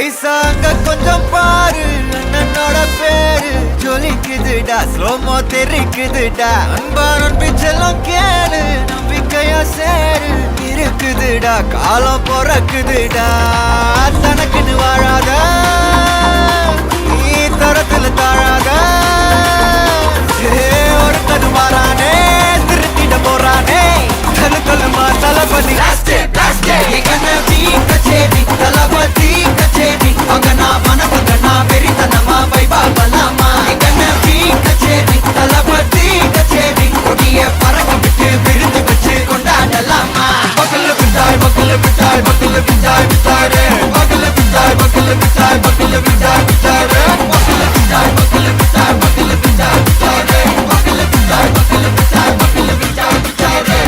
ஐசாங்க கொஞ்சம் பாரு அண்ணனோட பேரு ஜொலிக்குதுடா ஸ்லோமோ தெரிக்குதுடா அன்பான பிச்செல்லாம் கேளு நம்பிக்கையா சேரு இருக்குதுடா காலம் பிறக்குதுடா தனக்குன்னு வாழாத நீ தரத்துல தாழாத ஒரு கது மாறானே திருத்திட போறானே கலு கலுமா தளபதி தளபதி கச்சேரி அங்கனா மனசங்கனா வெறித்தனமா வைபா பலாமா கச்சேரி தளபதி கச்சேரி கொடிய பறக்க விட்டு விருந்து வச்சு கொண்டாடலாமா பக்கல்ல பிட்டாய் பக்கல்ல பிட்டாய் பக்கல்ல பிட்டாய் பிட்டாரே பக்கல்ல பிட்டாய் பக்கல்ல பிட்டாய் பக்கல்ல பிட்டாய் பிட்டாரே பக்கல்ல பிட்டாய் பக்கல்ல பிட்டாய் பக்கல்ல பிட்டாய் பிட்டாரே பக்கல்ல பிட்டாய் பக்கல்ல பிட்டாய் பக்கல்ல பிட்டாய் பிட்டாரே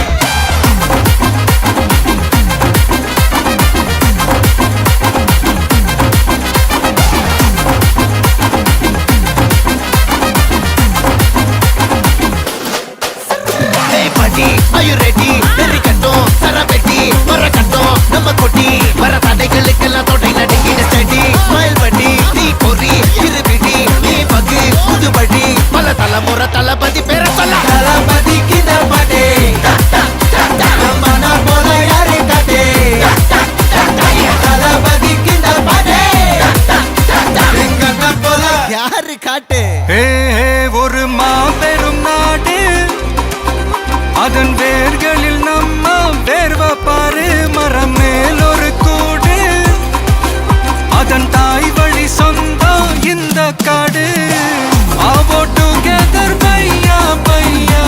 Are you ready? Derikattom, Sarabeti, Marakattom, Namakoti, Varatadaigalukella thodai nadingida steady, smile buddy, nee kori, irubidi, nee bagi, pudubadi, pala talamura talapati pera solla, talapati kinda pade, mana pola yare kade, talapati kinda pade, engana pola yaru kaate, hey oru maaperum naadu அதன் வேர்களில் நம்ம வேர்வ பாரு மரம் மேல் ஒரு கூடு அதன் தாய் வழி சொந்தம் இந்த காடு ஆவோ டுகெதர் பையா பையா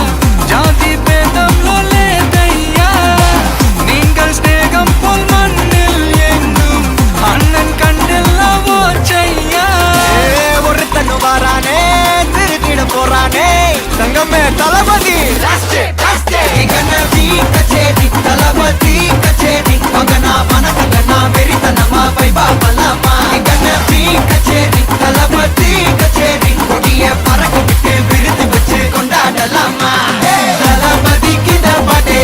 ஜாதி பேதம் லோலே தையா நீங்கள் ஸ்நேகம் போல் மண்ணில் எங்கும் அண்ணன் கண்டெல்லாவோ செய்யா ஒரு தன்னு வாரானே திருத்திட போறானே தங்கமே தளபதி கச்சேரி தளபதி கச்சேரி அங்கனா மனசங்கனா வெறித்தனமா வைபா பலாமா கச்சேரி தளபதி கச்சேரி கொடிய பறக்க விட்டு விருந்து வச்சு கொண்டாடலாமா தளபதி கிட்ட பாட்டே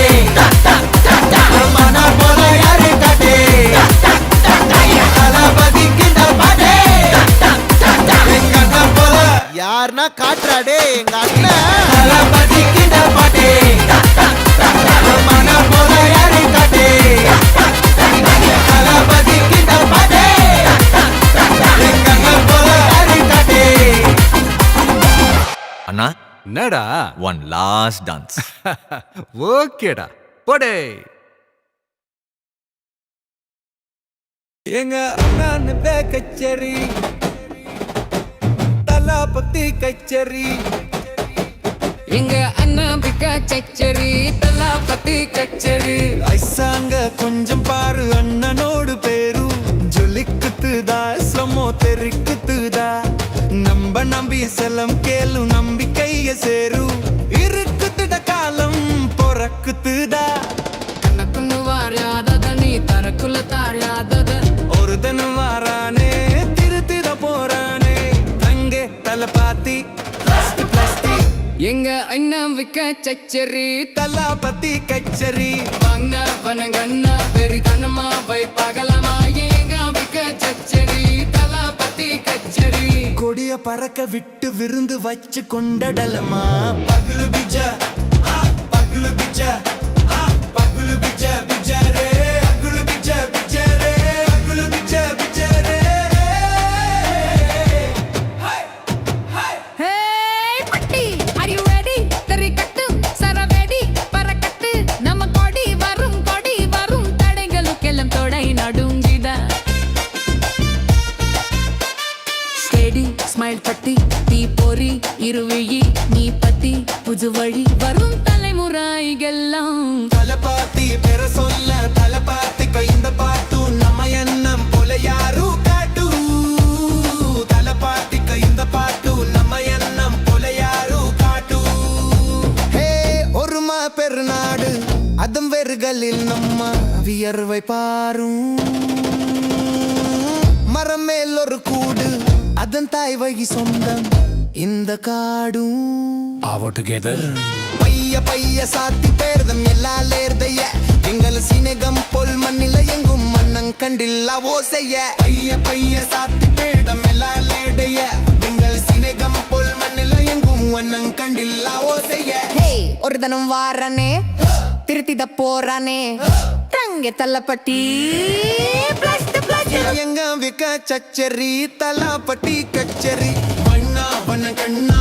மன போல யாரு காட்டே தளபதி கிட்ட பாட்டே எங்க அண்ணன் போல யாருன்னா காட்டுறாடே எங்க அண்ணன் தளபதி கிட்ட பாட்டே அண்ணா என்னடா ஒன் லாஸ்ட் டான்ஸ் ஓகேடா போடே எங்க அண்ணன் கச்சேரி தலபதி கச்சேரி எங்க அண்ணாபிகா கச்சேரி தலபதி கச்சேரி ஐசாங்க கொஞ்சம் பாரு அண்ணனோடு பேரு ஜொலிக்குத்துதா ஸ்லோமோ தெரிக்குத்துதா நம்ப நம்பி செல்லம் கேளு நம்பிக்கைய சேரு இருக்குத்துட காலம் பொறக்குத்துதா கண்ணக்குன்னு வாராதத நீ தரக்குள்ள தாழாதத ஒரு தனம் வாரானே திருத்திட போறானே தங்கே தலை பாத்தி எங்க அண்ணாபிகா கச்சேரி தலபதி கச்சேரி வாங்க வனங்கண்ணா வெறித்தனமா வைப்பாகலாமா எங்க அம்பிகா கச்சேரி தலபதி கச்சேரி கொடிய பறக்க விட்டு விருந்து வச்சு கொண்டடலமா பகுலு பிஜ பகுலு பிஜ பகுலு பிஜ பிஜரே அகுலு பிஜ பிஜரே அகுலு பிஜ பிஜரே ஹே பட்டி ஆர் யூ ரெடி தெரிக்கட்டு சரவெடி பறக்கட்டு நம்ம கொடி வரும் தடைகளுக்கெல்லாம் தொடை நடுங்கிதா ஸ்டேடி ஸ்மைல் பட்டி தீ பொறி இருவிழி நீ பத்தி புது வழி வரும் தலைமுறைகெல்லாம் தலபாத்தி பெற சொல்ல தலபாத்தி கைந்த பாட்டு நம்ம எண்ணம் போல யாரு காட்டு தலபாத்தி கைந்த பாட்டு நம்ம எண்ணம் போல யாரு காட்டு ஹே ஒருமா பெருநாடு அதம் வெறுகளில் நம்ம வியர்வை பாரும் மரம் மேல் ஒரு கூடு அதன் தாய் வகி சொந்தம் இந்த காடும் All together. பைய பைய சாத்தி பேர்தம் எல்லா லேர்தைய எங்கள் சினகம் பொல் மண்ணில எங்கும் மன்னங் കണ്ടില്ല ഓസയ്യ പയ്യ പയ്യ സാത്തി പേടമെല്ലാടയ നിങ്ങൾ സിനകം പോൽ മണ്ണിലയങ്കും വണ്ണം കണ്ടില്ല ഓസയ്യ ஹேய் ஒரு தனம் வாரானே திருத்தித போறானே தங்க தள்ளப்பட்டி எங்க விக்க சச்சரி தலாப்பட்டி கச்சரி வண்ணா வண்ண கண்ணா